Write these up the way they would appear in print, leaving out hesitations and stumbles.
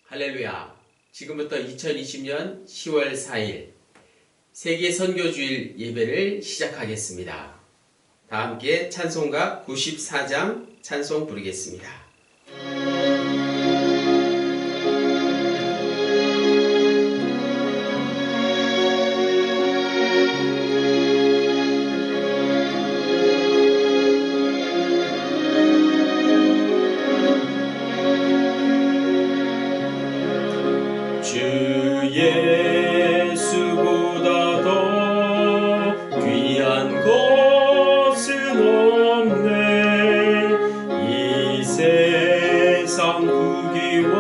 할렐루야. 지금부터 2020년 10월 4일 세계 선교주일 예배를 시작하겠습니다. 다 함께 찬송가 94장 찬송 부르겠습니다. 예수보다 더 귀한 것은 없네. 이 세상 부귀와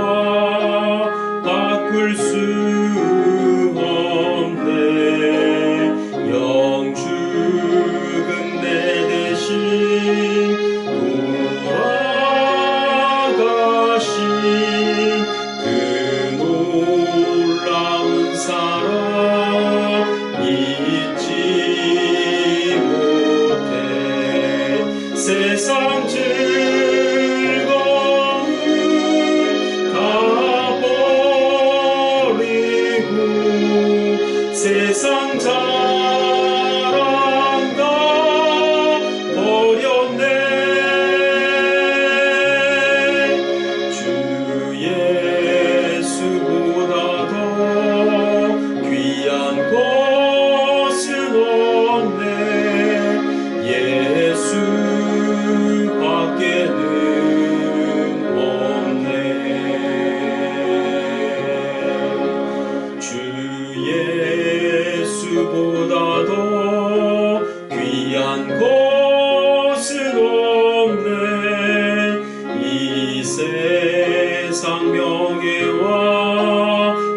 바꿀 수 없네. 영죽은 내 대신 돌아가신 사랑 잊지 못해. 세상 즐거움 다 버리고 세상 자랑 다 버렸네. 주 예수보다 더 귀한 것은 없네. 예수밖에는 없네. 주 예수보다 더 귀한 것은 없네. 이 세상 명예와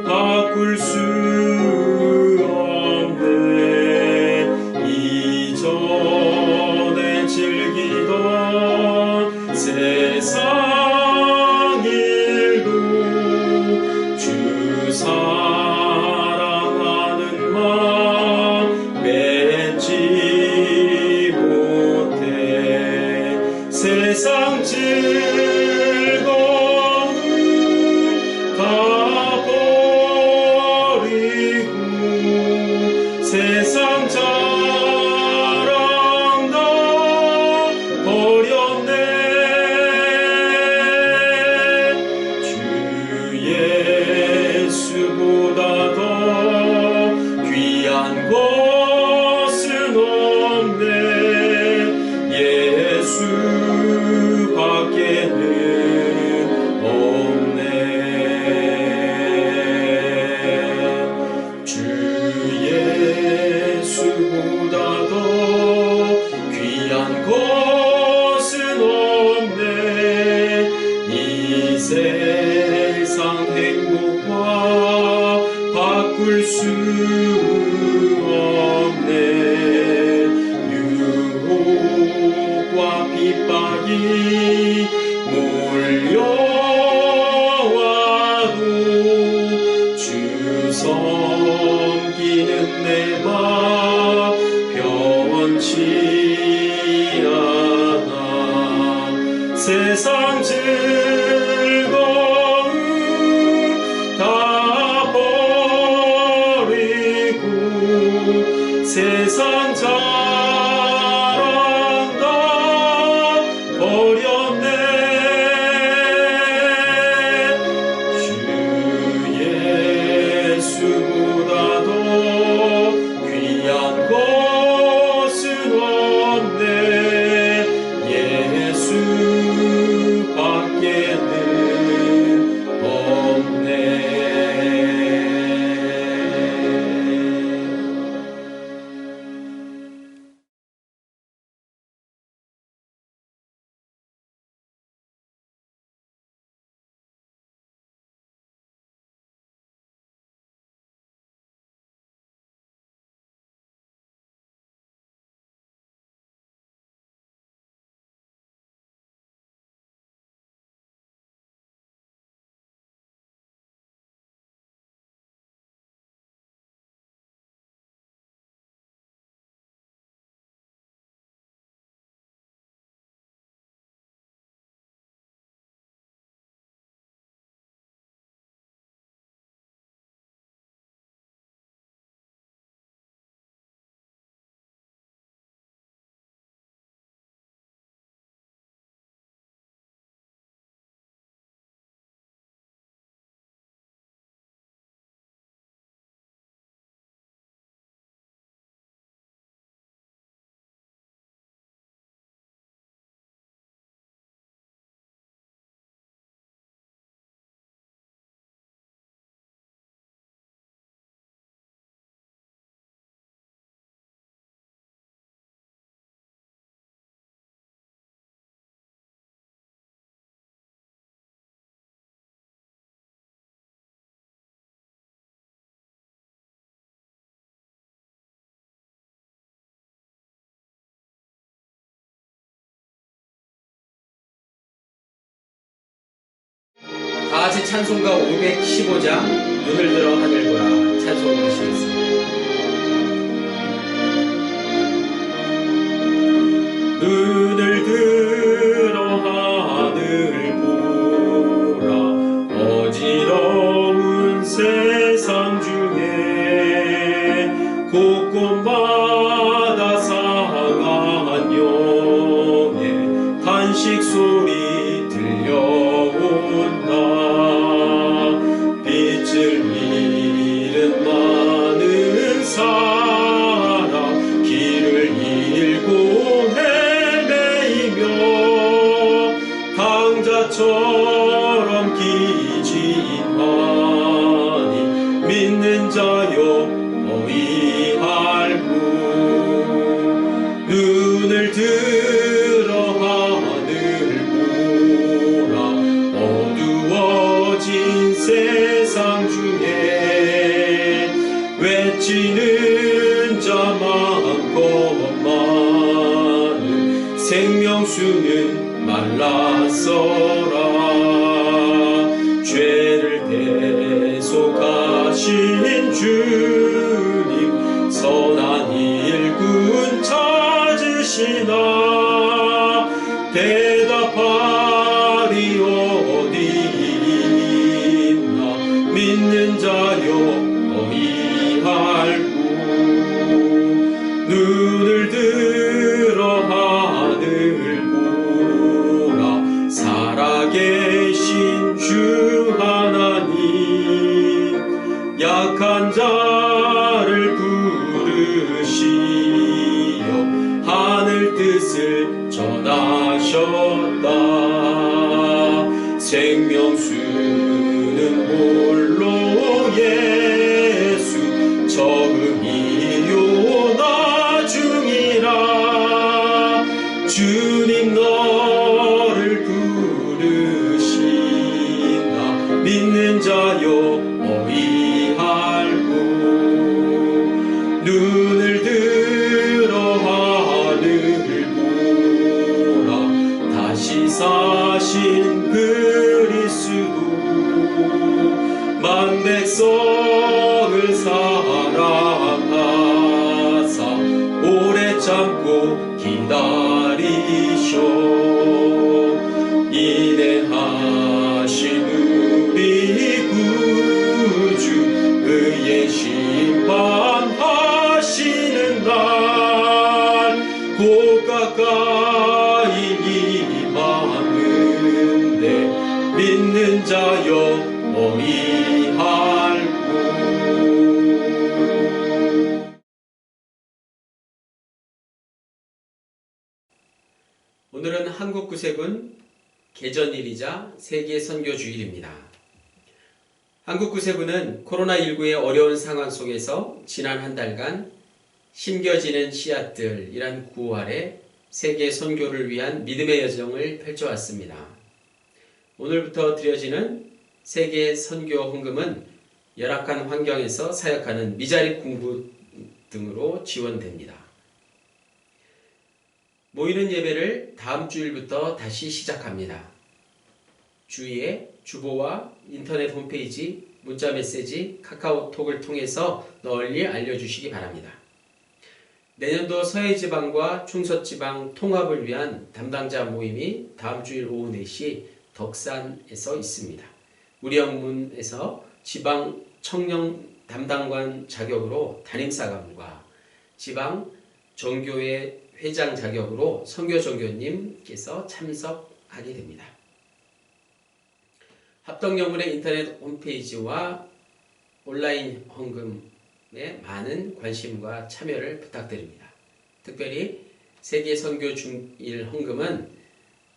바꿀 수 즐기던 세상 일도 주 사랑하는 마음 맺지 못해. 세상 즐거움 다 버리고 세상 버렸네. 주 예수보다 더 귀한 것은 없네. 예수밖에는 없네. 주 예수보다 더 귀한 것은 없네. 이 세상 행복과 바꿀 수 없네. 유혹과 핍박이 몰려와도 주 섬기는 내 맘 변치 않아. 세상 즐거움 다 버리고 세상 자랑 다 버렸네. 주 예수보다 더 귀한 것은 없네. 예수밖에는 같이 찬송가 515장 눈을 들어 하늘 보라 찬송 부르시겠습니다. 눈을 들어 하늘 보라 어지러운 세상 중에 곳곳마다 상한 영의 탄식 소리 들려온다. 빛을 잃은 많은 사람 길을 잃고 헤매이며 당자처럼 기지하니 믿는 자여 어이할구. 눈을 들어 하늘 보라 어두워진 세상 중에 외치는 자 많건만은 생명수는 말랐어라. 죄를 대속하신 주님 선한 일꾼 찾으시나 대답하리 어디 있나 믿는 자여 어이할구. 눈을 들어 하늘 보라 살아계신 주 하나님 약한 자를 부르시어 하늘 뜻을 전하셨다. 생명수는 홀로 예수 처음이요 나중이라. 주님 너를 부르시나 믿는 자여 어이할구. 눈을 들어 하늘 보라 다시 사신 그리스도 만 백성을 사랑하사 오래 참고 기다리셔 인내하신 우리 구주 의의 심판하시는 날 곧 가까이 임하는데 믿는 자여 어이할구. 오늘은 한국구세군 개전일이자 세계 선교 주일입니다. 한국구세군은 코로나19의 어려운 상황 속에서 지난 한 달간 심겨지는 씨앗들이란 구호 아래 세계 선교를 위한 믿음의 여정을 펼쳐왔습니다. 오늘부터 드려지는 세계 선교 헌금은 열악한 환경에서 사역하는 미자립 공부 등으로 지원됩니다. 모이는 예배를 다음 주일부터 다시 시작합니다. 주위에 주보와 인터넷 홈페이지, 문자 메시지, 카카오톡을 통해서 널리 알려주시기 바랍니다. 내년도 서해지방과 충서지방 통합을 위한 담당자 모임이 다음 주일 오후 4시 덕산에서 있습니다. 우리영문에서 지방 청년 담당관 자격으로 담임사관과 지방 정교회 회장 자격으로 선교정교님께서 참석하게 됩니다. 합덕영문의 인터넷 홈페이지와 온라인 헌금에 많은 관심과 참여를 부탁드립니다. 특별히 세계 선교 중일 헌금은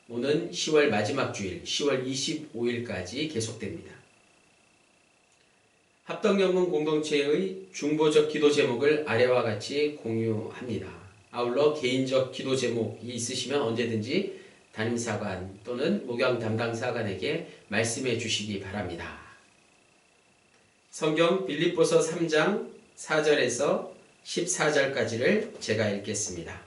오는 10월 마지막 주일 10월 25일까지 계속됩니다. 합덕영문 공동체의 중보적 기도 제목을 아래와 같이 공유합니다. 아울러 개인적 기도 제목이 있으시면 언제든지 담임사관 또는 목양 담당사관에게 말씀해 주시기 바랍니다. 성경 빌립보서 3장 4절에서 14절까지를 제가 읽겠습니다.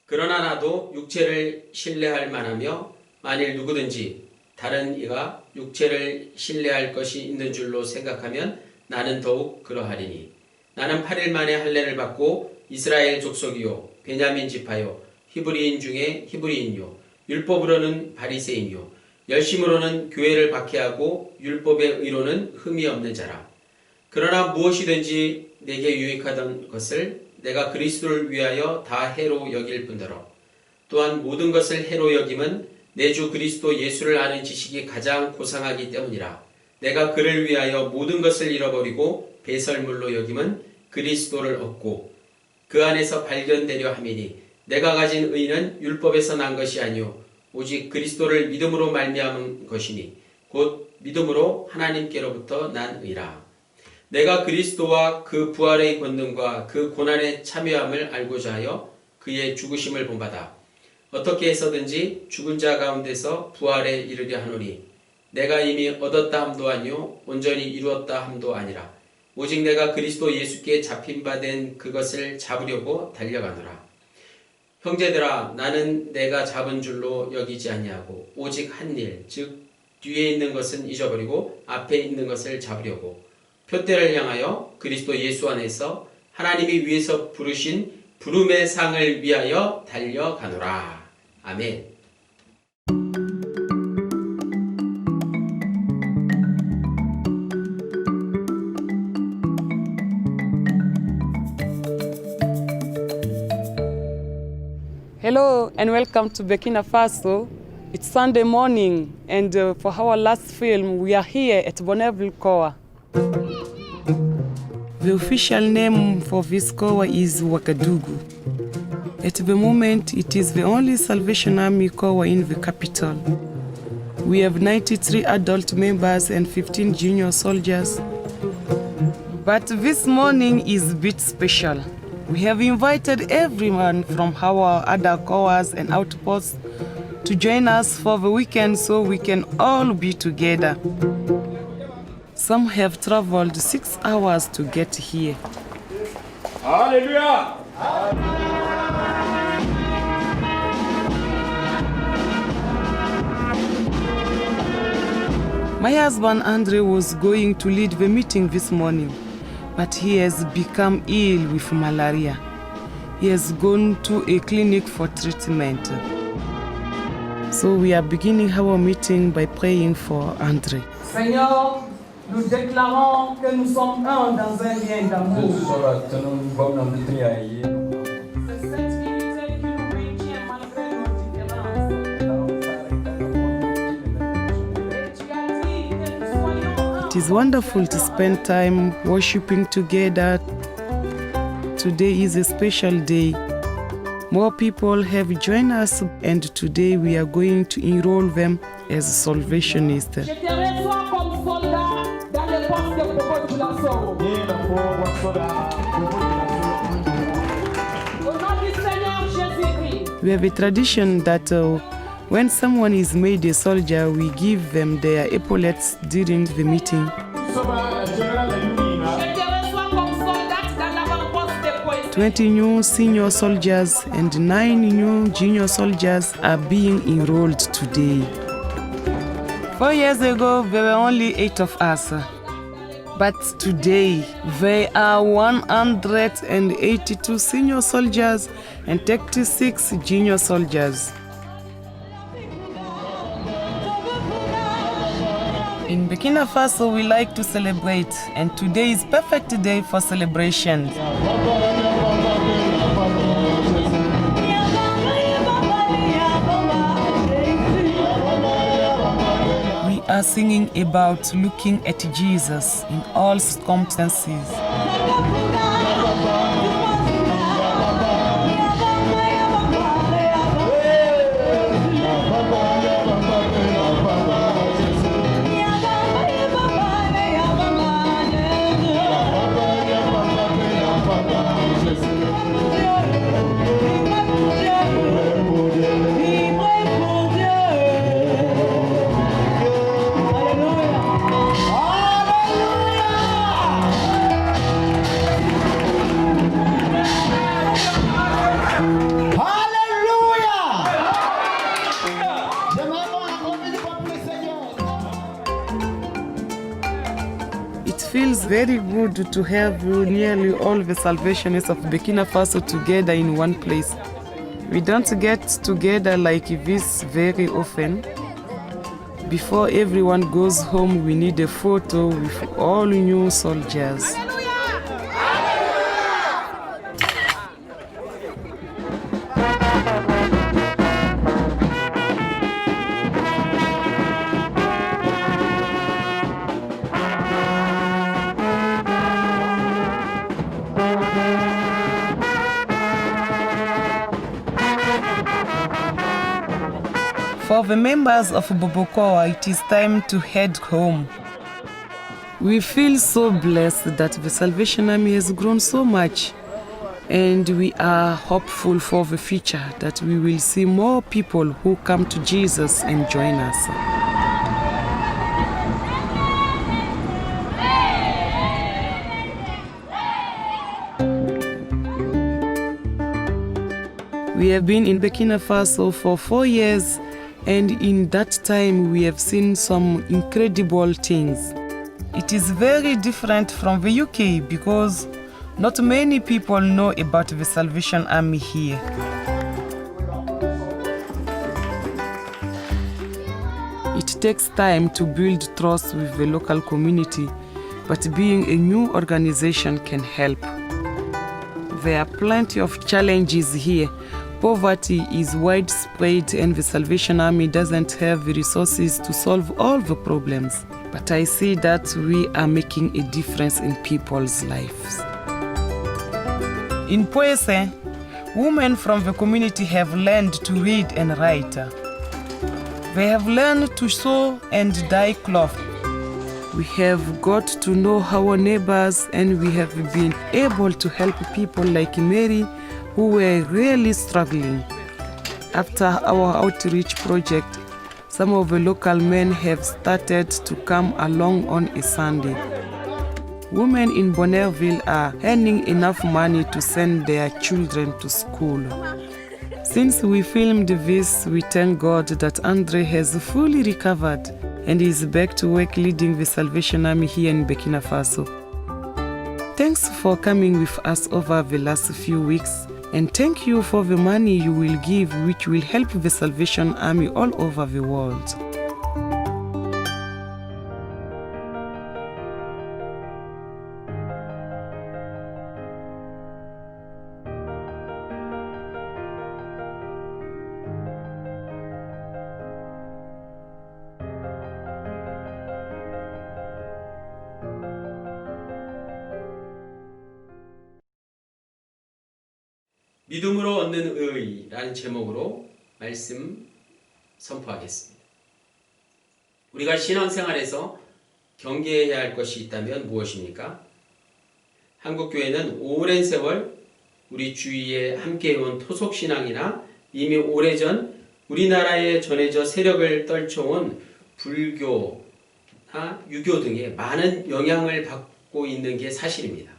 그러나 나도 육체를 신뢰할 만하며 만일 누구든지 다른 이가 육체를 신뢰할 것이 있는 줄로 생각하면 나는 더욱 그러하리니 나는 8일 만에 할례를 받고 이스라엘 족속이요 베냐민 지파요 히브리인 중에 히브리인요 율법으로는 바리새인요 열심으로는 교회를 박해하고 율법의 의로는 흠이 없는 자라. 그러나 무엇이든지 내게 유익하던 것을 내가 그리스도를 위하여 다 해로 여길 뿐더러 또한 모든 것을 해로 여김은 내 주 그리스도 예수를 아는 지식이 가장 고상하기 때문이라. 내가 그를 위하여 모든 것을 잃어버리고 배설물로 여김은 그리스도를 얻고 그 안에서 발견되려 함이니 내가 가진 의는 율법에서 난 것이 아니요 오직 그리스도를 믿음으로 말미암은 것이니 곧 믿음으로 하나님께로부터 난 의라. 내가 그리스도와 그 부활의 권능과 그 고난에 참여함을 알고자 하여 그의 죽으심을 본받아 어떻게 해서든지 죽은 자 가운데서 부활에 이르려 하노니 내가 이미 얻었다 함도 아니요 온전히 이루었다 함도 아니라 오직 내가 그리스도 예수께 잡힌 바 된 그것을 잡으려고 달려가노라. 형제들아 나는 내가 잡은 줄로 여기지 아니하고 오직 한 일 즉 뒤에 있는 것은 잊어버리고 앞에 있는 것을 잡으려고 표대를 향하여 그리스도 예수 안에서 하나님이 위에서 부르신 부름의 상을 위하여 달려가노라. 아멘. Hello and welcome to Burkina Faso. It's Sunday morning and for our last film we are here at Bonneville Koa. The official name for this Koa is Ouagadougou. At the moment it is the only Salvation Army Koa in the capital. We have 93 adult members and 15 junior soldiers. But this morning is a bit special. We have invited everyone from our other Koas and outposts to join us for the weekend so we can all be together. Some have traveled 6 hours to get here. Hallelujah! My husband Andre was going to lead the meeting this morning, but he has become ill with malaria. He has gone to a clinic for treatment. So we are beginning our meeting by praying for Andre. Seigneur, nous déclarons que nous sommes un dans un lien d'amour. C'est cette unité qui nous maintient malgré nos différences. Et tu as dit que nous soyons un. It is wonderful to spend time worshiping together. Today is a special day. More people have joined us and today we are going to enroll them as Salvationists. Je te reçois comme soldat dans les postes de population. Au nom du Seigneur Jésus-Christ. We have a tradition that when someone is made a soldier, we give them their epaulets during the meeting. Je te reçois comme soldat dans l'avant-poste de poésie. 20 new senior soldiers and 9 new junior soldiers are being enrolled today. 4 years ago, there were only 8 of us. But today, there are 182 senior soldiers and 36 junior soldiers. In Burkina Faso, we like to celebrate, and today is perfect day for celebration. We are singing about looking at Jesus in all circumstances. very good to have nearly all the Salvationists of Burkina Faso together in one place. We don't get together like this very often. Before everyone goes home, we need a photo with all new soldiers. For the members of Bobokoa, it is time to head home. We feel so blessed that the Salvation Army has grown so much, and we are hopeful for the future that we will see more people who come to Jesus and join us. We have been in Burkina Faso for 4 years, and in that time we have seen some incredible things. It is very different from the UK because not many people know about the Salvation Army here. It takes time to build trust with the local community, but being a new organization can help. There are plenty of challenges here. Poverty is widespread and the Salvation Army doesn't have the resources to solve all the problems. But I see that we are making a difference in people's lives. In Poese, women from the community have learned to read and write. They have learned to sew and dye cloth. We have got to know our neighbors, and we have been able to help people like Mary who were really struggling. After our outreach project, some of the local men have started to come along on a Sunday. Women in Bonneville are earning enough money to send their children to school. Since we filmed this, we thank God that Andre has fully recovered and is back to work leading the Salvation Army here in Burkina Faso. Thanks for coming with us over the last few weeks, and thank you for the money you will give, which will help the Salvation Army all over the world. 믿음으로 얻는 의라는 제목으로 말씀 선포하겠습니다. 우리가 신앙생활에서 경계해야 할 것이 있다면 무엇입니까? 한국교회는 오랜 세월 우리 주위에 함께해온 토속신앙이나 이미 오래전 우리나라에 전해져 세력을 떨쳐온 불교나 유교 등의 많은 영향을 받고 있는 게 사실입니다.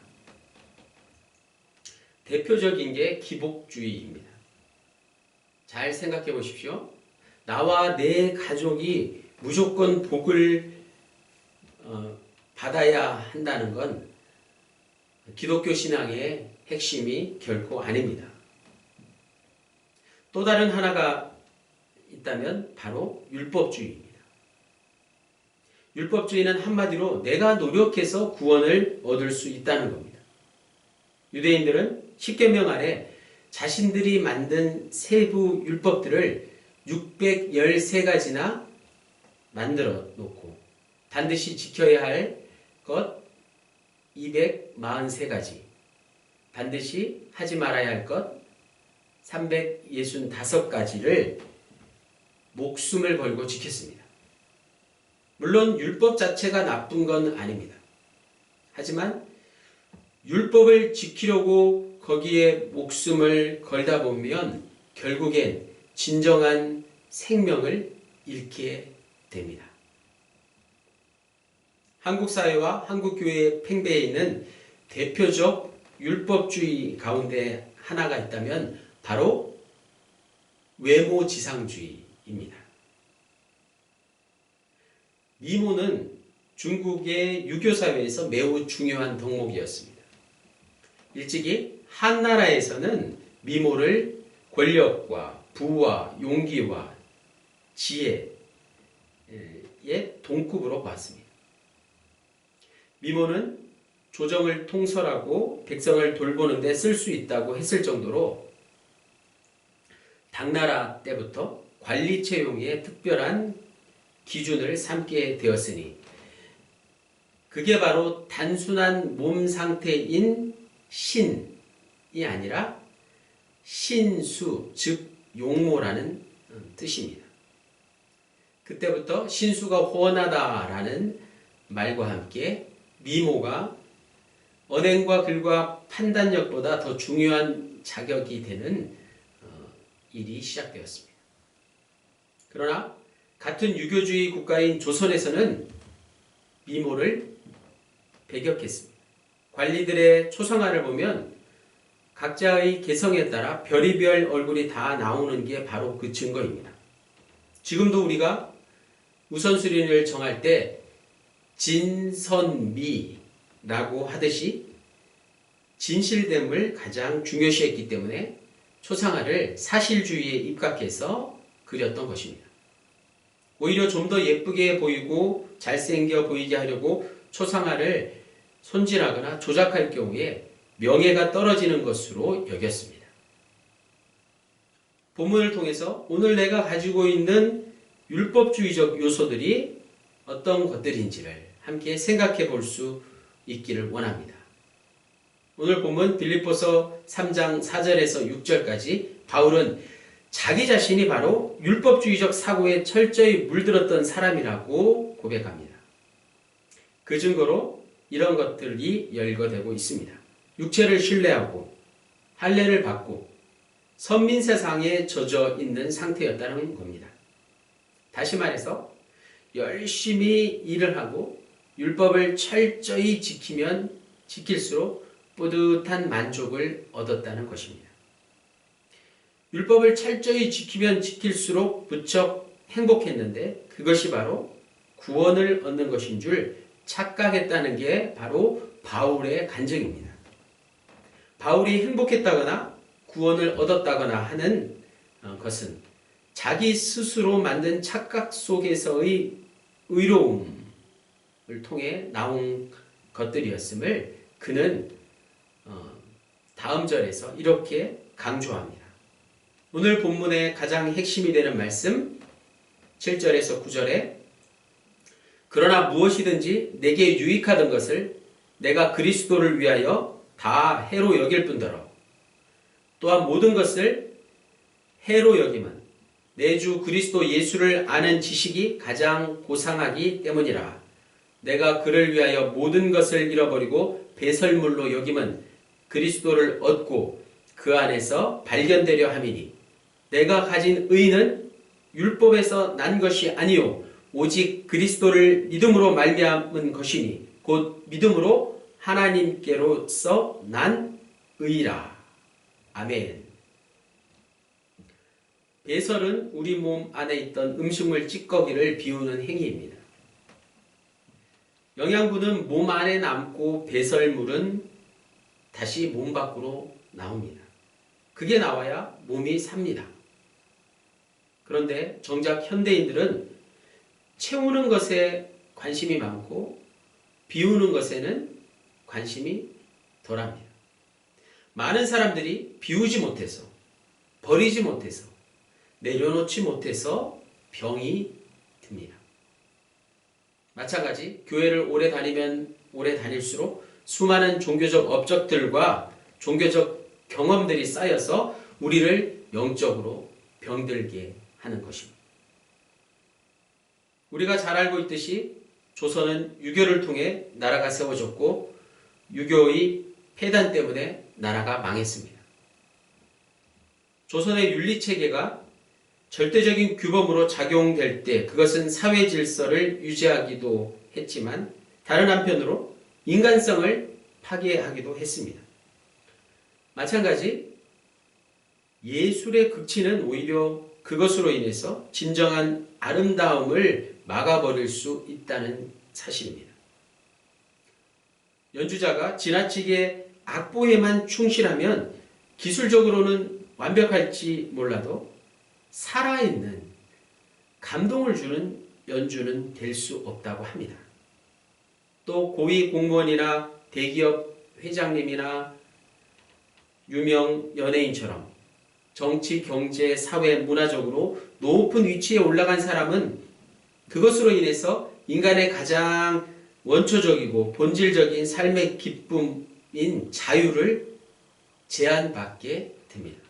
대표적인 게 기복주의입니다. 잘 생각해 보십시오. 나와 내 가족이 무조건 복을 받아야 한다는 건 기독교 신앙의 핵심이 결코 아닙니다. 또 다른 하나가 있다면 바로 율법주의입니다. 율법주의는 한마디로 내가 노력해서 구원을 얻을 수 있다는 겁니다. 유대인들은 십계명 아래 자신들이 만든 세부 율법들을 613가지나 만들어 놓고 반드시 지켜야 할 것 243가지, 반드시 하지 말아야 할 것 365가지를 목숨을 걸고 지켰습니다. 물론 율법 자체가 나쁜 건 아닙니다. 하지만 율법을 지키려고 거기에 목숨을 걸다 보면 결국엔 진정한 생명을 잃게 됩니다. 한국 사회와 한국 교회의 팽배해 있는 대표적 율법주의 가운데 하나가 있다면 바로 외모지상주의입니다. 미모는 중국의 유교 사회에서 매우 중요한 덕목이었습니다. 일찍이 한나라에서는 미모를 권력과 부와 용기와 지혜의 동급으로 봤습니다. 미모는 조정을 통솔하고 백성을 돌보는 데 쓸 수 있다고 했을 정도로 당나라 때부터 관리 채용의 특별한 기준을 삼게 되었으니 그게 바로 단순한 몸 상태인 신이 아니라 신수, 즉 용모라는 뜻입니다. 그때부터 신수가 훤하다라는 말과 함께 미모가 언행과 글과 판단력보다 더 중요한 자격이 되는 일이 시작되었습니다. 그러나 같은 유교주의 국가인 조선에서는 미모를 배격했습니다. 관리들의 초상화를 보면 각자의 개성에 따라 별의별 얼굴이 다 나오는 게 바로 그 증거입니다. 지금도 우리가 우선순위를 정할 때 진선미라고 하듯이 진실됨을 가장 중요시했기 때문에 초상화를 사실주의에 입각해서 그렸던 것입니다. 오히려 좀 더 예쁘게 보이고 잘생겨 보이게 하려고 초상화를 손질하거나 조작할 경우에 명예가 떨어지는 것으로 여겼습니다. 본문을 통해서 오늘 내가 가지고 있는 율법주의적 요소들이 어떤 것들인지를 함께 생각해 볼 수 있기를 원합니다. 오늘 본문 빌립보서 3장 4절에서 6절까지 바울은 자기 자신이 바로 율법주의적 사고에 철저히 물들었던 사람이라고 고백합니다. 그 증거로 이런 것들이 열거되고 있습니다. 육체를 신뢰하고 할례를 받고 선민세상에 젖어 있는 상태였다는 겁니다. 다시 말해서 열심히 일을 하고 율법을 철저히 지키면 지킬수록 뿌듯한 만족을 얻었다는 것입니다. 율법을 철저히 지키면 지킬수록 무척 행복했는데 그것이 바로 구원을 얻는 것인 줄 착각했다는 게 바로 바울의 간증입니다. 바울이 행복했다거나 구원을 얻었다거나 하는 것은 자기 스스로 만든 착각 속에서의 의로움을 통해 나온 것들이었음을 그는 다음 절에서 이렇게 강조합니다. 오늘 본문의 가장 핵심이 되는 말씀 7절에서 9절에 그러나 무엇이든지 내게 유익하던 것을 내가 그리스도를 위하여 다 해로 여길 뿐더러 또한 모든 것을 해로 여김은 내 주 그리스도 예수를 아는 지식이 가장 고상하기 때문이라. 내가 그를 위하여 모든 것을 잃어버리고 배설물로 여김은 그리스도를 얻고 그 안에서 발견되려 함이니 내가 가진 의는 율법에서 난 것이 아니요 오직 그리스도를 믿음으로 말미암은 것이니 곧 믿음으로 하나님께로서 난 의라. 아멘. 배설은 우리 몸 안에 있던 음식물 찌꺼기를 비우는 행위입니다. 영양분은 몸 안에 남고 배설물은 다시 몸 밖으로 나옵니다. 그게 나와야 몸이 삽니다. 그런데 정작 현대인들은 채우는 것에 관심이 많고 비우는 것에는 관심이 덜합니다. 많은 사람들이 비우지 못해서, 버리지 못해서, 내려놓지 못해서 병이 듭니다. 마찬가지 교회를 오래 다니면 오래 다닐수록 수많은 종교적 업적들과 종교적 경험들이 쌓여서 우리를 영적으로 병들게 하는 것입니다. 우리가 잘 알고 있듯이 조선은 유교를 통해 나라가 세워졌고 유교의 폐단 때문에 나라가 망했습니다. 조선의 윤리체계가 절대적인 규범으로 작용될 때 그것은 사회 질서를 유지하기도 했지만 다른 한편으로 인간성을 파괴하기도 했습니다. 마찬가지 예술의 극치는 오히려 그것으로 인해서 진정한 아름다움을 막아버릴 수 있다는 사실입니다. 연주자가 지나치게 악보에만 충실하면 기술적으로는 완벽할지 몰라도 살아있는 감동을 주는 연주는 될 수 없다고 합니다. 또 고위 공무원이나 대기업 회장님이나 유명 연예인처럼 정치, 경제, 사회, 문화적으로 높은 위치에 올라간 사람은 그것으로 인해서 인간의 가장 원초적이고 본질적인 삶의 기쁨인 자유를 제한받게 됩니다.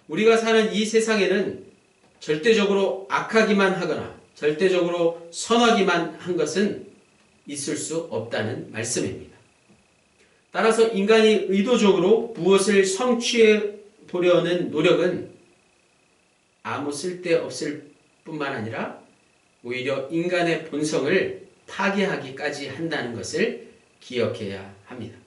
우리가 사는 이 세상에는 절대적으로 악하기만 하거나 절대적으로 선하기만 한 것은 있을 수 없다는 말씀입니다. 따라서 인간이 의도적으로 무엇을 성취해 보려는 노력은 아무 쓸데없을 뿐만 아니라 오히려 인간의 본성을 파괴하기까지 한다는 것을 기억해야 합니다.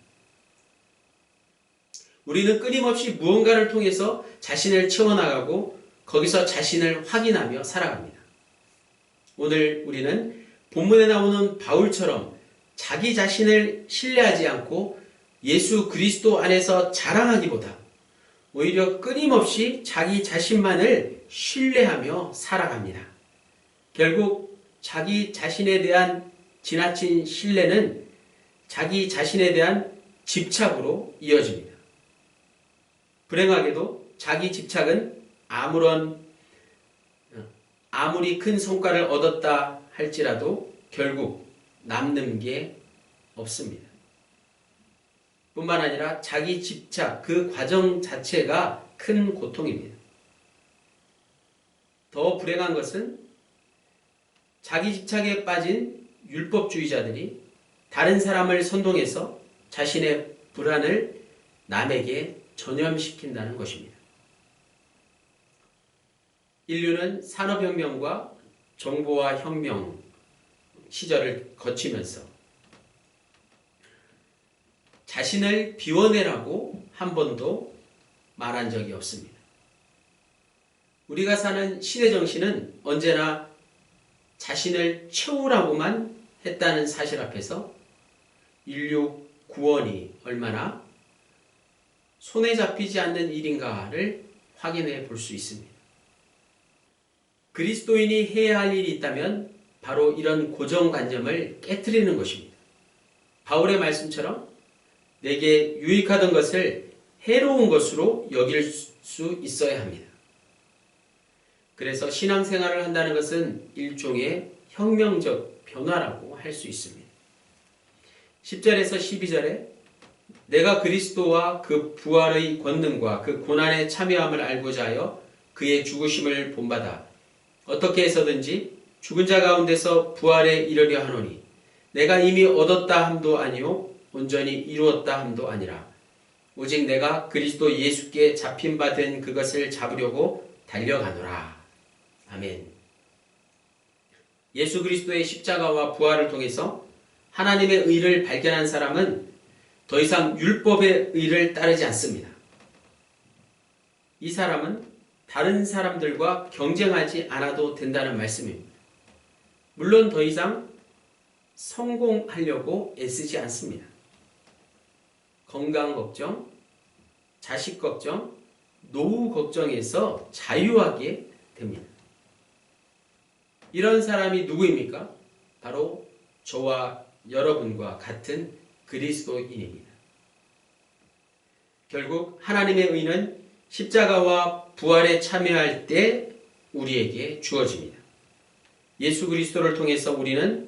우리는 끊임없이 무언가를 통해서 자신을 채워나가고 거기서 자신을 확인하며 살아갑니다. 오늘 우리는 본문에 나오는 바울처럼 자기 자신을 신뢰하지 않고 예수 그리스도 안에서 자랑하기보다 오히려 끊임없이 자기 자신만을 신뢰하며 살아갑니다. 결국 자기 자신에 대한 지나친 신뢰는 자기 자신에 대한 집착으로 이어집니다. 불행하게도 자기 집착은 아무리 큰 성과를 얻었다 할지라도 결국 남는 게 없습니다. 뿐만 아니라 자기 집착, 그 과정 자체가 큰 고통입니다. 더 불행한 것은 자기 집착에 빠진 율법주의자들이 다른 사람을 선동해서 자신의 불안을 남에게 전염시킨다는 것입니다. 인류는 산업혁명과 정보화 혁명 시절을 거치면서 자신을 비워내라고 한 번도 말한 적이 없습니다. 우리가 사는 시대 정신은 언제나 자신을 채우라고만 했다는 사실 앞에서 인류 구원이 얼마나 손에 잡히지 않는 일인가를 확인해 볼 수 있습니다. 그리스도인이 해야 할 일이 있다면 바로 이런 고정관념을 깨트리는 것입니다. 바울의 말씀처럼 내게 유익하던 것을 해로운 것으로 여길 수 있어야 합니다. 그래서 신앙생활을 한다는 것은 일종의 혁명적 변화라고 할 수 있습니다. 10절에서 12절에 내가 그리스도와 그 부활의 권능과 그 고난의 참여함을 알고자 하여 그의 죽으심을 본받아 어떻게 해서든지 죽은 자 가운데서 부활에 이르려 하노니 내가 이미 얻었다 함도 아니요 온전히 이루었다 함도 아니라 오직 내가 그리스도 예수께 잡힌 바 된 그것을 잡으려고 달려가노라. 아멘. 예수 그리스도의 십자가와 부활을 통해서 하나님의 의를 발견한 사람은 더 이상 율법의 의를 따르지 않습니다. 이 사람은 다른 사람들과 경쟁하지 않아도 된다는 말씀입니다. 물론 더 이상 성공하려고 애쓰지 않습니다. 건강 걱정, 자식 걱정, 노후 걱정에서 자유하게 됩니다. 이런 사람이 누구입니까? 바로 저와 여러분과 같은 그리스도인입니다. 결국 하나님의 의는 십자가와 부활에 참여할 때 우리에게 주어집니다. 예수 그리스도를 통해서 우리는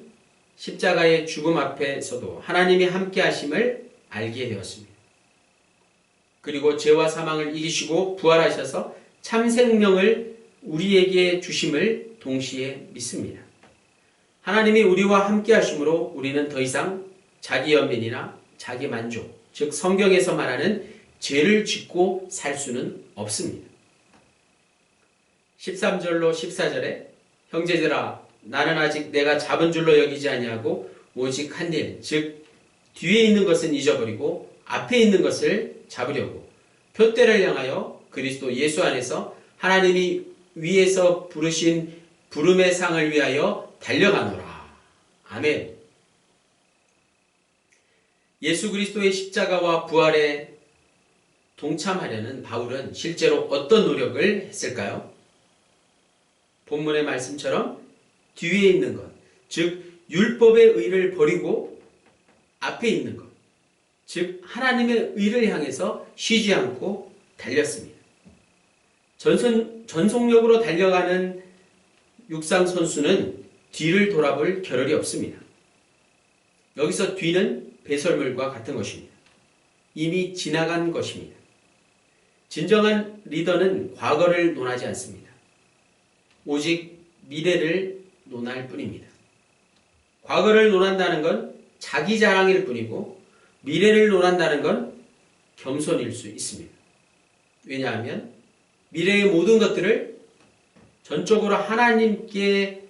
십자가의 죽음 앞에서도 하나님이 함께 하심을 알게 되었습니다. 그리고 죄와 사망을 이기시고 부활하셔서 참 생명을 우리에게 주심을 동시에 믿습니다. 하나님이 우리와 함께 하심으로 우리는 더 이상 자기 연민이나 자기 만족, 즉 성경에서 말하는 죄를 짓고 살 수는 없습니다. 13절로 14절에 형제들아 나는 아직 내가 잡은 줄로 여기지 아니하고 오직 한 일, 즉 뒤에 있는 것은 잊어버리고 앞에 있는 것을 잡으려고 표대를 향하여 그리스도 예수 안에서 하나님이 위에서 부르신 부름의 상을 위하여 달려가노라. 아멘. 예수 그리스도의 십자가와 부활에 동참하려는 바울은 실제로 어떤 노력을 했을까요? 본문의 말씀처럼 뒤에 있는 것, 즉 율법의 의를 버리고 앞에 있는 것, 즉 하나님의 의를 향해서 쉬지 않고 달렸습니다. 전속력으로 달려가는 육상 선수는 뒤를 돌아볼 겨를이 없습니다. 여기서 뒤는 배설물과 같은 것입니다. 이미 지나간 것입니다. 진정한 리더는 과거를 논하지 않습니다. 오직 미래를 논할 뿐입니다. 과거를 논한다는 건 자기 자랑일 뿐이고 미래를 논한다는 건 겸손일 수 있습니다. 왜냐하면 미래의 모든 것들을 전적으로 하나님께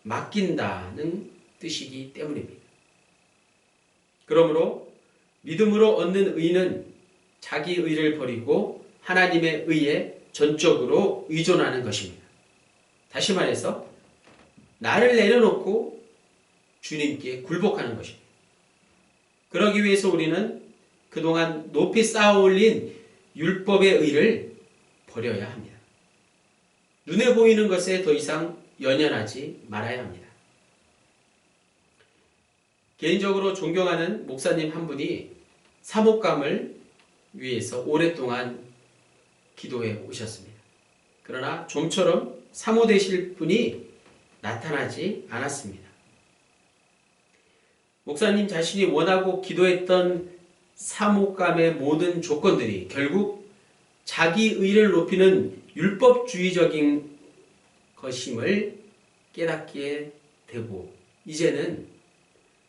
맡긴다는 뜻이기 때문입니다. 그러므로 믿음으로 얻는 의는 자기 의를 버리고 하나님의 의에 전적으로 의존하는 것입니다. 다시 말해서 나를 내려놓고 주님께 굴복하는 것입니다. 그러기 위해서 우리는 그동안 높이 쌓아 올린 율법의 의를 버려야 합니다. 눈에 보이는 것에 더 이상 연연하지 말아야 합니다. 개인적으로 존경하는 목사님 한 분이 사목감을 위해서 오랫동안 기도해 오셨습니다. 그러나 좀처럼 사모되실 분이 나타나지 않았습니다. 목사님 자신이 원하고 기도했던 사목감의 모든 조건들이 결국 자기 의를 높이는 율법주의적인 것임을 깨닫게 되고 이제는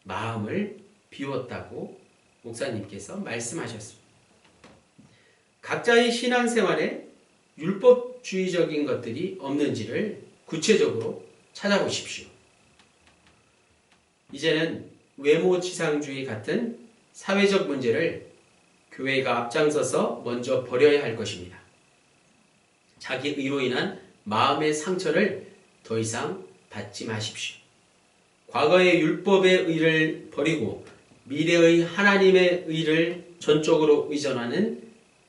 마음을 비웠다고 목사님께서 말씀하셨습니다. 각자의 신앙생활에 율법주의적인 것들이 없는지를 구체적으로 찾아보십시오. 이제는 외모지상주의 같은 사회적 문제를 교회가 앞장서서 먼저 버려야 할 것입니다. 자기 의로 인한 마음의 상처를 더 이상 받지 마십시오. 과거의 율법의 의를 버리고 미래의 하나님의 의를 전적으로 의존하는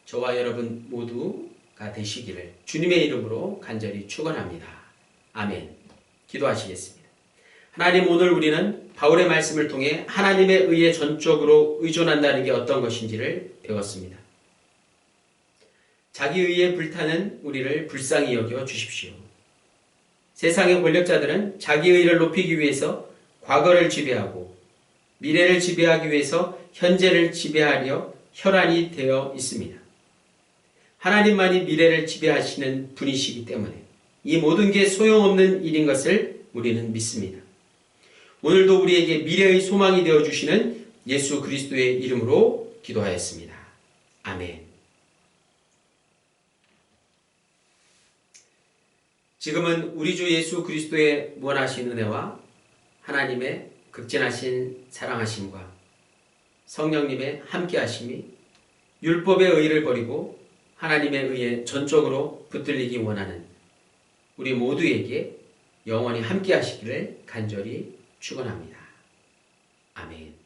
저와 여러분 모두가 되시기를 주님의 이름으로 간절히 축원합니다. 아멘. 기도하시겠습니다. 하나님, 오늘 우리는 바울의 말씀을 통해 하나님의 의에 전적으로 의존한다는 게 어떤 것인지를 배웠습니다. 자기 의에 불타는 우리를 불쌍히 여겨 주십시오. 세상의 권력자들은 자기 의를 높이기 위해서 과거를 지배하고 미래를 지배하기 위해서 현재를 지배하려 혈안이 되어 있습니다. 하나님만이 미래를 지배하시는 분이시기 때문에 이 모든 게 소용없는 일인 것을 우리는 믿습니다. 오늘도 우리에게 미래의 소망이 되어주시는 예수 그리스도의 이름으로 기도하였습니다. 아멘. 지금은 우리 주 예수 그리스도의 무한하신 은혜와 하나님의 극진하신 사랑하심과 성령님의 함께하심이 율법의 의를 버리고 하나님의 의에 전적으로 붙들리기 원하는 우리 모두에게 영원히 함께하시기를 간절히 축원합니다. 아멘.